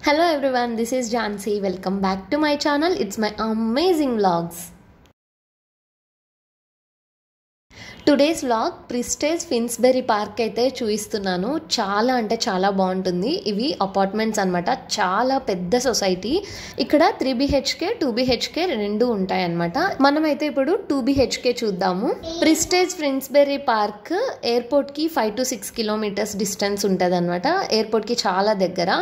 Hello everyone, this is Jansi. Welcome back to my channel. It's my amazing vlogs. Today's vlog Prestige Finsbury Park అయితే చూయిస్తున్నాను. చాలా అంటే చాలా బాగుంటుంది. ఇవి apartments అన్నమాట. చాలా పెద్ద సొసైటీ. ఇక్కడ 3 BHK 2 BHK రెండు ఉంటాయి అన్నమాట. మనమైతే ఇప్పుడు 2 BHK చూద్దాము. ప్రిస్టేజ్ ఫిన్స్బెరీ పార్క్ ఎయిర్పోర్ట్ కి 5 to 6 కిలోమీటర్స్ డిస్టెన్స్ ఉంటదన్నమాట. ఎయిర్పోర్ట్ కి చాలా దగ్గర.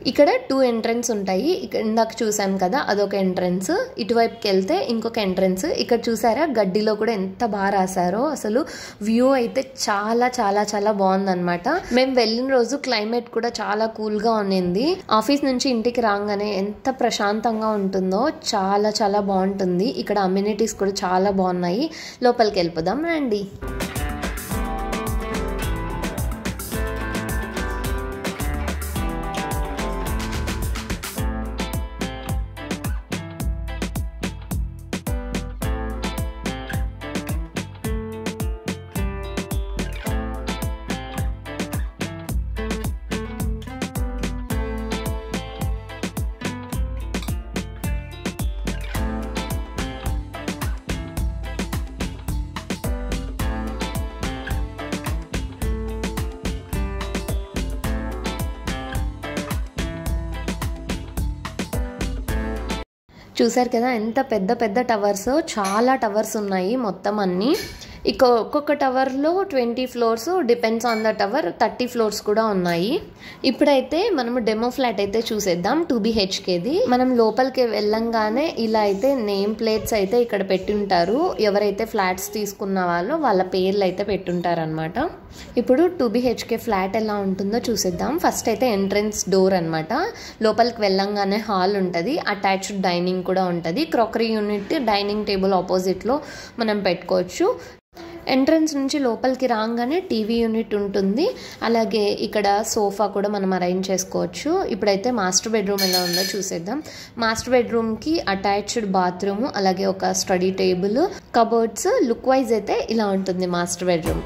ఇక్కడ 2 ఎంట్రన్స్ ఉంటాయి. ఇందాక చూసాం కదా, అదొక ఎంట్రన్స్. ఇటువైపుకి వెళ్తే ఇంకొక ఎంట్రన్స్. ఇక్కడ చూసారా గడ్డిలో కూడా ఎంత బాగా రాశారో. అసలు వ్యూ అయితే చాలా చాలా చాలా బాగుందన్నమాట. మేము వెళ్ళిన రోజు క్లైమేట్ కూడా చాలా కూల్గా ఉన్నింది. ఆఫీస్ నుంచి ఇంటికి రాగానే ఎంత ప్రశాంతంగా ఉంటుందో చాలా చాలా బాగుంటుంది. ఇక్కడ అమ్యూనిటీస్ కూడా చాలా బాగున్నాయి. లోపలికి వెళ్ళిపోదాం రండి. చూసారు కదా ఎంత పెద్ద పెద్ద టవర్స్. చాలా టవర్స్ ఉన్నాయి మొత్తం అన్నీ. ఇక ఒక్కొక్క టవర్లో 20 floors, depends on the tower 30 floors కూడా ఉన్నాయి. ఇప్పుడైతే మనము డెమో ఫ్లాట్ అయితే చూసేద్దాం 2 BHKది. మనం లోపలికి వెళ్ళంగానే ఇలా అయితే నేమ్ ప్లేట్స్ అయితే ఇక్కడ పెట్టి ఉంటారు. ఎవరైతే ఫ్లాట్స్ తీసుకున్న వాళ్ళు వాళ్ళ పేర్లు అయితే పెట్టుంటారు అనమాట. ఇప్పుడు 2 BHK ఫ్లాట్ ఎలా ఉంటుందో చూసేద్దాం. ఫస్ట్ అయితే ఎంట్రన్స్ డోర్ అనమాట. లోపలికి వెళ్ళంగానే హాల్ ఉంటుంది. అటాచ్డ్ డైనింగ్ కూడా ఉంటుంది. క్రాకరీ యూనిట్ డైనింగ్ టేబుల్ ఆపోజిట్లో మనం పెట్టుకోవచ్చు. ఎంట్రన్స్ నుంచి లోపలికి రాగానే టీవీ యూనిట్ ఉంటుంది. అలాగే ఇక్కడ సోఫా కూడా మనం అరేంజ్ చేసుకోవచ్చు. ఇప్పుడైతే మాస్టర్ బెడ్రూమ్ ఎలా ఉందో చూసేద్దాం. మాస్టర్ బెడ్రూమ్కి అటాచ్డ్ బాత్రూమ్, అలాగే ఒక study table, cupboards. Look wise అయితే ఇలా ఉంటుంది మాస్టర్ బెడ్రూమ్.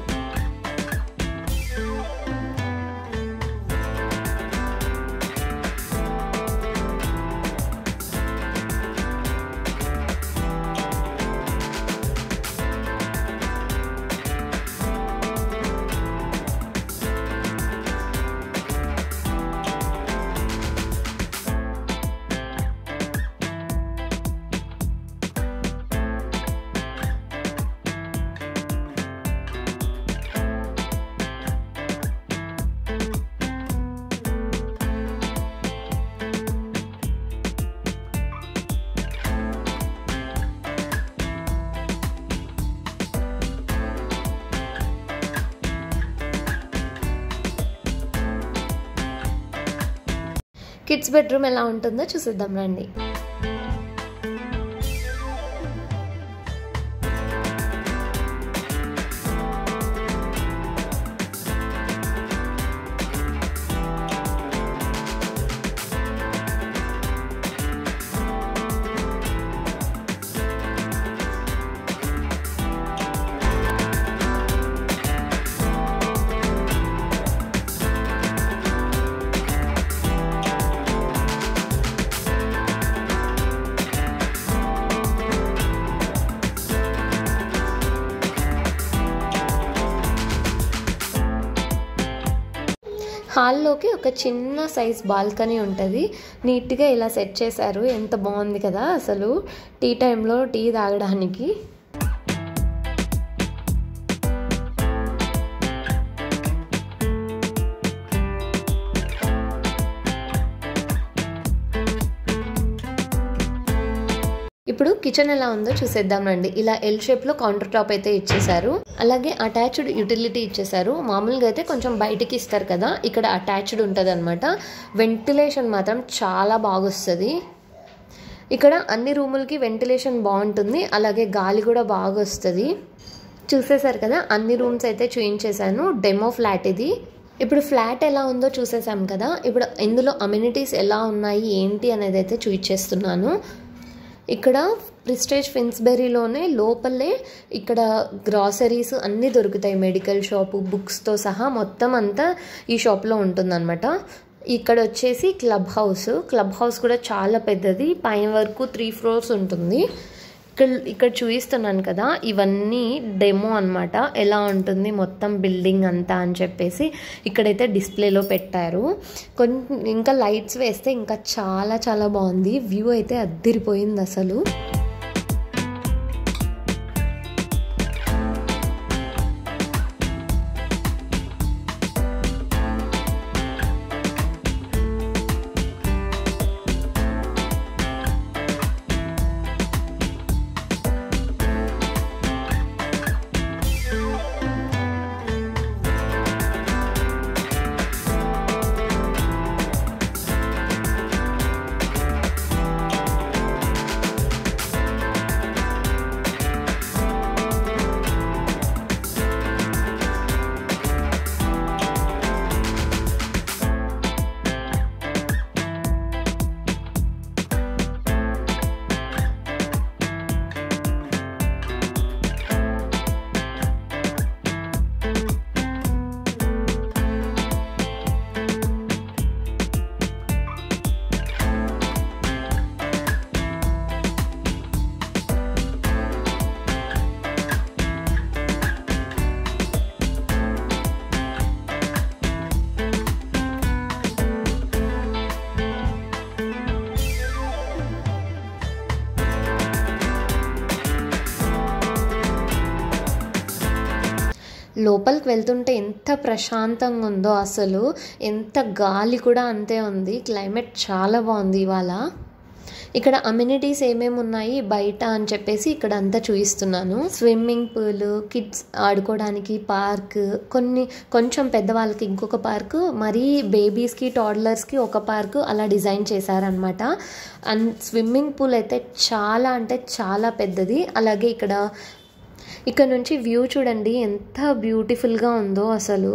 కిడ్స్ బెడ్రూమ్ ఎలా ఉంటుందో చూసేద్దాం రండి. హాల్లోకి ఒక చిన్న సైజ్ బాల్కనీ ఉంటుంది. నీట్గా ఇలా సెట్ చేశారు. ఎంత బాగుంది కదా అసలు టీ టైంలో టీ తాగడానికి. ఇప్పుడు కిచెన్ ఎలా ఉందో చూసేద్దాం రండి. ఇలా ఎల్ షేప్లో కౌంటర్ టాప్ అయితే ఇచ్చేసారు. అలాగే అటాచ్డ్ యూటిలిటీ ఇచ్చేసారు. మామూలుగా అయితే కొంచెం బయటికి ఇస్తారు కదా, ఇక్కడ అటాచ్డ్ ఉంటుంది అనమాట. వెంటిలేషన్ మాత్రం చాలా బాగా వస్తుంది. ఇక్కడ అన్ని రూములకి వెంటిలేషన్ బాగుంటుంది. అలాగే గాలి కూడా బాగా వస్తుంది. చూసేసారు కదా, అన్ని రూమ్స్ అయితే చూయించేశాను. డెమో ఫ్లాట్ ఇది. ఇప్పుడు ఫ్లాట్ ఎలా ఉందో చూసేసాం కదా, ఇప్పుడు ఇందులో అమ్యూనిటీస్ ఎలా ఉన్నాయి ఏంటి అనేది అయితే చూయించేస్తున్నాను. ఇక్కడ ప్రిస్టేజ్ ఫిన్స్బెరీలోనే లోపలే ఇక్కడ గ్రాసరీస్ అన్నీ దొరుకుతాయి. మెడికల్ షాపు, బుక్స్తో సహా మొత్తం అంతా ఈ షాప్లో ఉంటుందన్నమాట. ఇక్కడ వచ్చేసి క్లబ్ హౌస్ కూడా చాలా పెద్దది, పైన వరకు 3 floors ఉంటుంది. ఇక్కడ చూపిస్తున్నాను కదా, ఇవన్నీ డెమో అనమాట, ఎలా ఉంటుంది మొత్తం బిల్డింగ్ అంతా అని చెప్పేసి ఇక్కడైతే డిస్ప్లేలో పెట్టారు. ఇంకా లైట్స్ వేస్తే ఇంకా చాలా చాలా బాగుంది, వ్యూ అయితే అద్దిరిపోయింది అసలు. లోపలికి వెళ్తుంటే ఎంత ప్రశాంతంగా ఉందో అసలు, ఎంత గాలి కూడా అంతే ఉంది. క్లైమేట్ చాలా బాగుంది ఇవాళ. ఇక్కడ అమ్యూనిటీస్ ఏమేమి ఉన్నాయి బయట అని చెప్పేసి ఇక్కడ అంతా చూపిస్తున్నాను. స్విమ్మింగ్ పూల్, కిడ్స్ ఆడుకోవడానికి పార్క్, కొంచెం పెద్దవాళ్ళకి ఇంకొక పార్క్, మరీ బేబీస్కి టాడ్లర్స్కి ఒక పార్క్, అలా డిజైన్ చేశారనమాట. అండ్ స్విమ్మింగ్ పూల్ అయితే చాలా అంటే చాలా పెద్దది. అలాగే ఇక్కడ నుంచి వ్యూ చూడండి ఎంత బ్యూటిఫుల్గా ఉందో అసలు.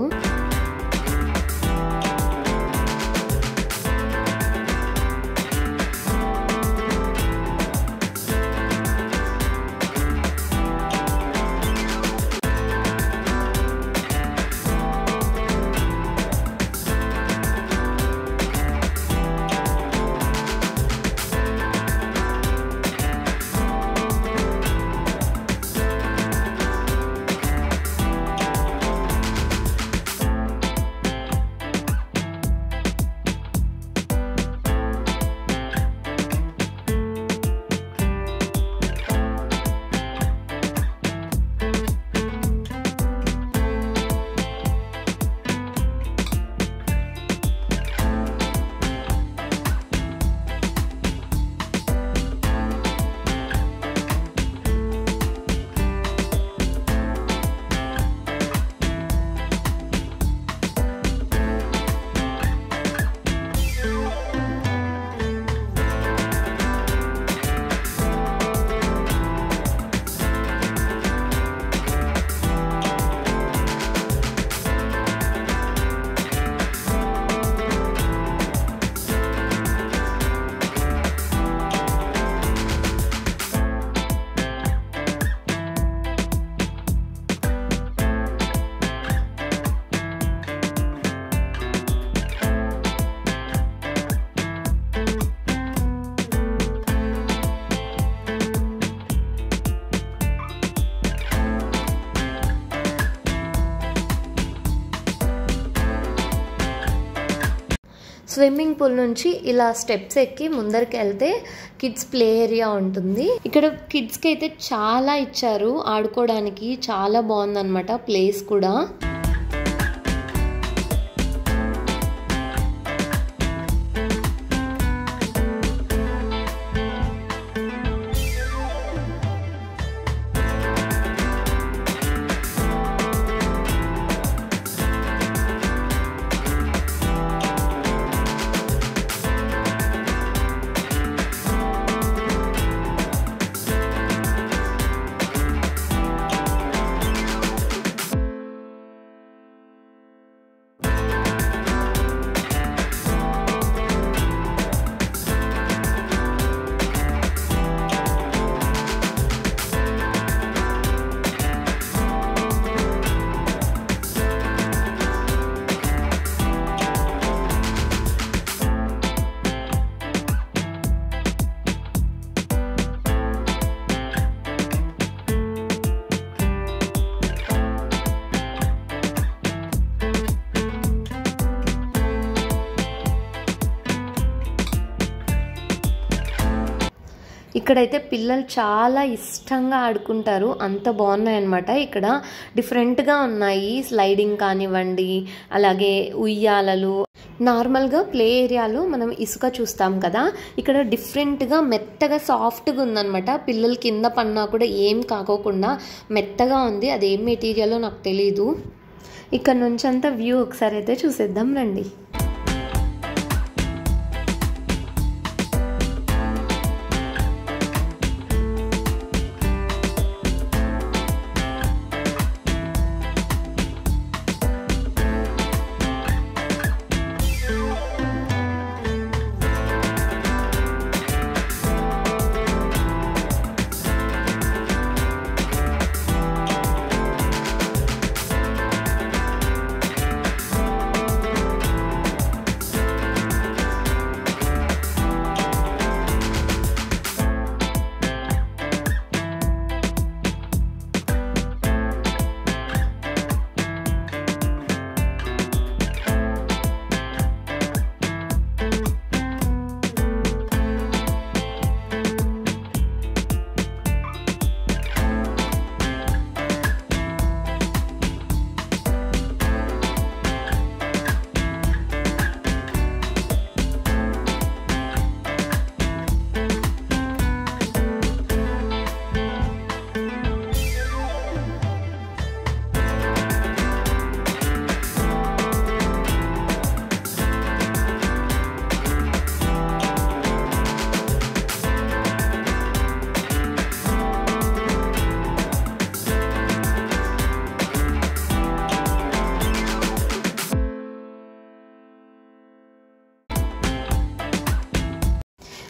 స్విమ్మింగ్ పూల్ నుంచి ఇలా స్టెప్స్ ఎక్కి ముందరికి వెళ్తే కిడ్స్ ప్లే ఏరియా ఉంటుంది. ఇక్కడ కిడ్స్కి అయితే చాలా ఇచ్చారు ఆడుకోవడానికి, చాలా బాగుందన్నమాట ప్లేస్ కూడా. ఇక్కడైతే పిల్లలు చాలా ఇష్టంగా ఆడుకుంటారు, అంత బాగున్నాయన్నమాట. ఇక్కడ డిఫరెంట్గా ఉన్నాయి, స్లైడింగ్ కానివ్వండి, అలాగే ఉయ్యాలలు. నార్మల్గా ప్లే ఏరియాలో మనం ఇసుక చూస్తాం కదా, ఇక్కడ డిఫరెంట్గా మెత్తగా సాఫ్ట్గా ఉందన్నమాట. పిల్లలు కింద పన్నా కూడా ఏం కాకోకుండా మెత్తగా ఉంది, అది ఏం మెటీరియలో నాకు తెలీదు. ఇక్కడ నుంచి అంతా వ్యూ ఒకసారి అయితే చూసేద్దాం రండి.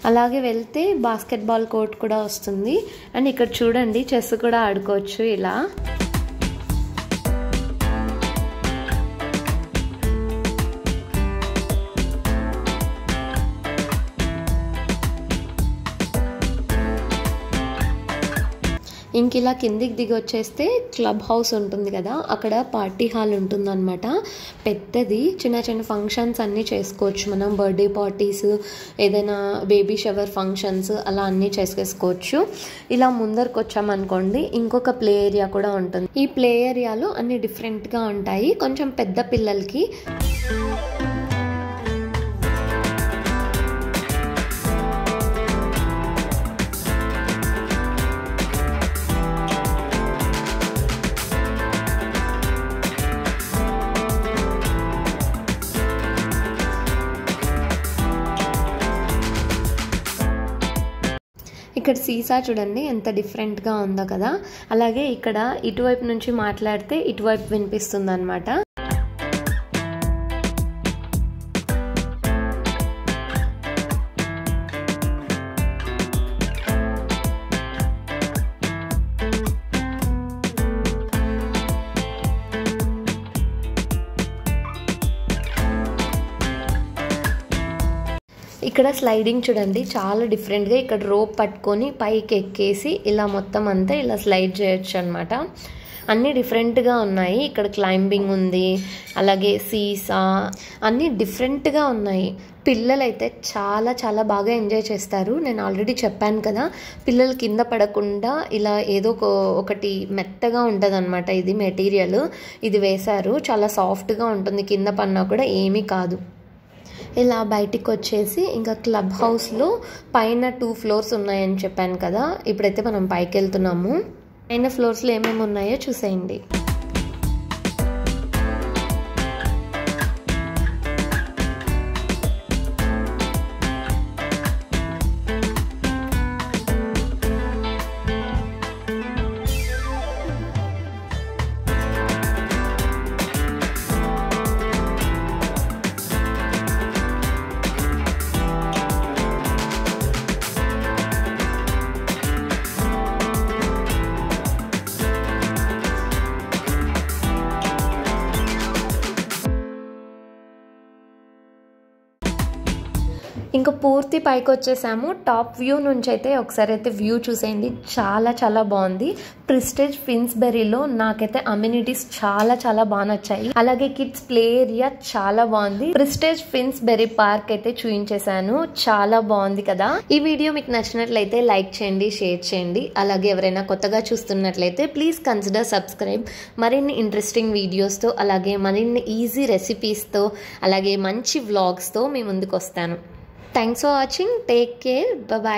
అలాగే వెళ్తే బాస్కెట్బాల్ కోర్ట్ కూడా వస్తుంది. అండ్ ఇక్కడ చూడండి, చెస్ కూడా ఆడుకోవచ్చు ఇలా. ఇంక ఇలా కిందికి దిగి వచ్చేస్తే క్లబ్ హౌస్ ఉంటుంది కదా, అక్కడ పార్టీ హాల్ ఉంటుందన్నమాట. పెద్దది, చిన్న చిన్న ఫంక్షన్స్ అన్నీ చేసుకోవచ్చు మనం. బర్త్డే పార్టీస్, ఏదైనా బేబీ షవర్ ఫంక్షన్స్ అలా అన్నీ చేసుకోవచ్చు. ఇలా ముందరకు వచ్చామనుకోండి, ఇంకొక ప్లే ఏరియా కూడా ఉంటుంది. ఈ ప్లే ఏరియాలో అన్ని డిఫరెంట్గా ఉంటాయి, కొంచెం పెద్ద పిల్లలకి. ఇక్కడ సీసా చూడండి ఎంత డిఫరెంట్గా ఉందో కదా. అలాగే ఇక్కడ ఇటువైపు నుంచి మాట్లాడితే ఇటువైపు వినిపిస్తుంది అన్నమాట. ఇక్కడ స్లైడింగ్ చూడండి చాలా డిఫరెంట్గా, ఇక్కడ రోప్ పట్టుకొని పైకి ఎక్కేసి ఇలా మొత్తం అంతా ఇలా స్లైడ్ చేయొచ్చు అనమాట. అన్నీ డిఫరెంట్గా ఉన్నాయి. ఇక్కడ క్లైంబింగ్ ఉంది, అలాగే సీసా, అన్నీ డిఫరెంట్గా ఉన్నాయి. పిల్లలు అయితే చాలా చాలా బాగా ఎంజాయ్ చేస్తారు. నేను ఆల్రెడీ చెప్పాను కదా, పిల్లలు కింద పడకుండా ఇలా ఏదో ఒకటి మెత్తగా ఉంటుంది అనమాట. ఇది మెటీరియల్, ఇది వేశారు, చాలా సాఫ్ట్గా ఉంటుంది, కింద పన్నా కూడా ఏమీ కాదు. ఇలా బయటికి వచ్చేసి ఇంకా క్లబ్ హౌస్లో పైన 2 ఫ్లోర్స్ ఉన్నాయని చెప్పాను కదా, ఇప్పుడైతే మనం పైకి వెళ్తున్నాము. పైన ఫ్లోర్స్లో ఏమేమి ఉన్నాయో చూసేయండి. ఇంకా పూర్తి పైకి వచ్చేసాము. టాప్ వ్యూ నుంచి అయితే ఒకసారి అయితే వ్యూ చూసేయండి, చాలా చాలా బాగుంది. ప్రిస్టేజ్ ఫిన్స్బెరీలో నాకైతే అమ్యూనిటీస్ చాలా చాలా బాగా నచ్చాయి. అలాగే కిడ్స్ ప్లే ఏరియా చాలా బాగుంది. ప్రిస్టేజ్ ఫిన్స్బెరీ పార్క్ అయితే చూపించేశాను, చాలా బాగుంది కదా. ఈ వీడియో మీకు నచ్చినట్లయితే లైక్ చేయండి, షేర్ చేయండి. అలాగే ఎవరైనా కొత్తగా చూస్తున్నట్లయితే ప్లీజ్ కన్సిడర్ సబ్స్క్రైబ్. మరిన్ని ఇంట్రెస్టింగ్ వీడియోస్తో, అలాగే మరిన్ని ఈజీ రెసిపీస్తో, అలాగే మంచి వ్లాగ్స్తో మీ ముందుకు వస్తాను. Thanks for watching. Take care. Bye.